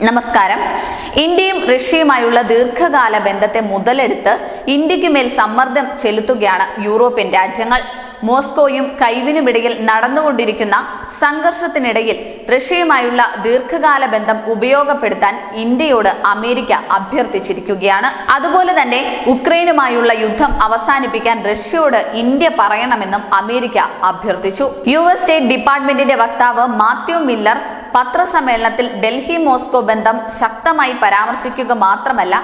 നമസ്കാരം. ഇന്ത്യയും റഷ്യയുമായുള്ള ദീർഘകാല ബന്ധത്തെ മുതലെടുത്ത് ഇന്ത്യക്ക് മേൽ സമ്മർദ്ദം ചെലുത്തുകയാണ് യൂറോപ്യൻ രാജ്യങ്ങൾ. മോസ്കോയും കൈവിനുമിടയിൽ നടന്നുകൊണ്ടിരിക്കുന്ന സംഘർഷത്തിനിടയിൽ റഷ്യയുമായുള്ള ദീർഘകാല ബന്ധം ഉപയോഗപ്പെടുത്താൻ ഇന്ത്യയോട് അമേരിക്ക അഭ്യർത്ഥിച്ചിരിക്കുകയാണ്. അതുപോലെ തന്നെ ഉക്രൈനുമായുള്ള യുദ്ധം അവസാനിപ്പിക്കാൻ റഷ്യയോട് ഇന്ത്യ പറയണമെന്നും അമേരിക്ക അഭ്യർത്ഥിച്ചു. US സ്റ്റേറ്റ് ഡിപ്പാർട്ട്മെന്റിന്റെ വക്താവ് മാത്യു മില്ലർ പത്രസമ്മേളനത്തിൽ ഡൽഹി മോസ്കോ ബന്ധം ശക്തമായി പരാമർശിക്കുക മാത്രമല്ല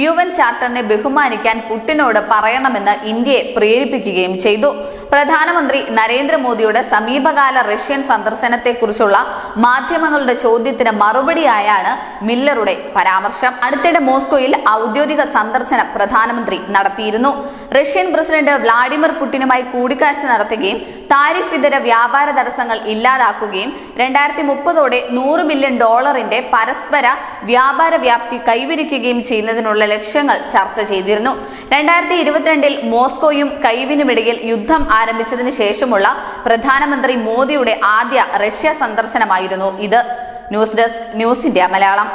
UN ചാർട്ടറിനെ ബഹുമാനിക്കാൻ പുടിനോട് പറയണമെന്ന് ഇന്ത്യയെ പ്രേരിപ്പിക്കുകയും ചെയ്തു. പ്രധാനമന്ത്രി നരേന്ദ്രമോദിയുടെ സമീപകാല റഷ്യൻ സന്ദർശനത്തെക്കുറിച്ചുള്ള മാധ്യമങ്ങളുടെ ചോദ്യത്തിന് മറുപടിയായാണ് മില്ലറുടെ പരാമർശം. അടുത്തിടെ മോസ്കോയിൽ ഔദ്യോഗിക സന്ദർശനം പ്രധാനമന്ത്രി നടത്തിയിരുന്നു. റഷ്യൻ പ്രസിഡന്റ് വ്ളാഡിമിർ പുടിനുമായി കൂടിക്കാഴ്ച നടത്തുകയും താരിഫ് ഇതര വ്യാപാര തടസ്സങ്ങൾ ഇല്ലാതാക്കുകയും 2030ഓടെ $100 ബില്യൺ പരസ്പര വ്യാപാര വ്യാപ്തി കൈവരിക്കുകയും ചെയ്യുന്നതിനുള്ള ലക്ഷ്യങ്ങൾ ചർച്ച ചെയ്തിരുന്നു. 2022 മോസ്കോയും കൈവിനുമിടയിൽ യുദ്ധം ആരംഭിച്ചതിന് ശേഷമുള്ള പ്രധാനമന്ത്രി മോദിയുടെ ആദ്യ റഷ്യ സന്ദർശനമായിരുന്നു ഇത്. News desk, news India Malayalam.